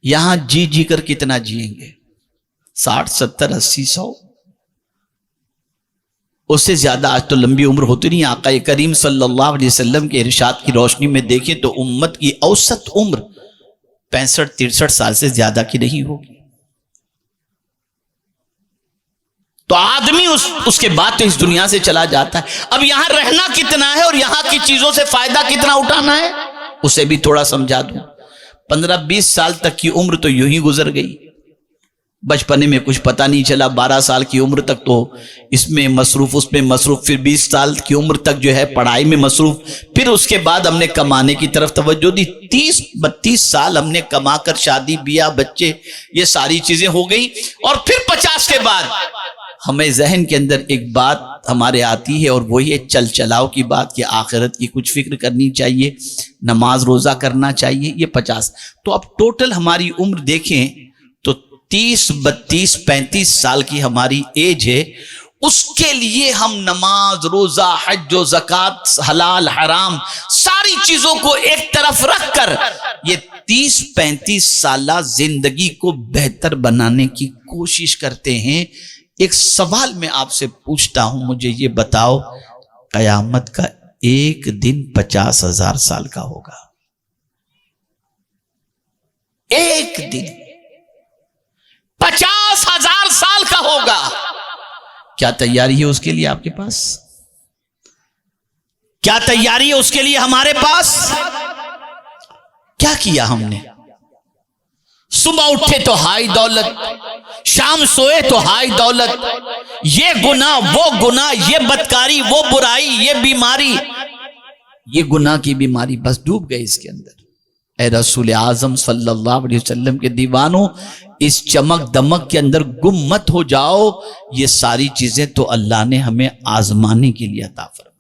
یہاں جی جی کر کتنا جیئیں گے؟ 60 70 80 100، اس سے زیادہ آج تو لمبی عمر ہوتی نہیں۔ آقا کریم صلی اللہ علیہ وسلم کے ارشاد کی روشنی میں دیکھیں تو امت کی اوسط عمر 65 63 سال سے زیادہ کی نہیں ہوگی۔ تو آدمی اس کے بعد تو اس دنیا سے چلا جاتا ہے۔ اب یہاں رہنا کتنا ہے اور یہاں کی چیزوں سے فائدہ کتنا اٹھانا ہے، اسے بھی تھوڑا سمجھا دوں۔ 15-20 سال تک کی عمر تو یوں ہی گزر گئی، بچپنے میں کچھ پتہ نہیں چلا، 12 سال کی عمر تک تو اس میں مصروف اس میں مصروف، پھر 20 سال کی عمر تک جو ہے پڑھائی میں مصروف، پھر اس کے بعد ہم نے کمانے کی طرف توجہ دی، 30-32 سال ہم نے کما کر شادی بیاہ بچے یہ ساری چیزیں ہو گئی، اور پھر 50 کے بعد ہمیں ذہن کے اندر ایک بات ہمارے آتی ہے، اور وہی ہے چل چلاؤ کی بات کہ آخرت کی کچھ فکر کرنی چاہیے، نماز روزہ کرنا چاہیے۔ یہ 50 تو اب ٹوٹل ہماری عمر دیکھیں تو 30 32 35 سال کی ہماری ایج ہے۔ اس کے لیے ہم نماز روزہ حج و زکوٰۃ حلال حرام ساری چیزوں کو ایک طرف رکھ کر یہ 30-35 سالہ زندگی کو بہتر بنانے کی کوشش کرتے ہیں۔ ایک سوال میں آپ سے پوچھتا ہوں، مجھے یہ بتاؤ قیامت کا ایک دن 50,000 سال کا ہوگا، ایک دن 50,000 سال کا ہوگا، کیا تیاری ہے اس کے لیے آپ کے پاس؟ کیا تیاری ہے اس کے لیے ہمارے پاس؟ کیا کیا ہم نے؟ صبح اٹھے تو ہائی دولت، شام سوئے تو ہائی دولت، یہ گناہ وہ گناہ، یہ بدکاری وہ برائی، یہ بیماری یہ گناہ کی بیماری، بس ڈوب گئے اس کے اندر۔ اے رسول اعظم صلی اللہ علیہ وسلم کے دیوانوں، اس چمک دمک کے اندر گم مت ہو جاؤ، یہ ساری چیزیں تو اللہ نے ہمیں آزمانے کے لیے عطا فرمائی۔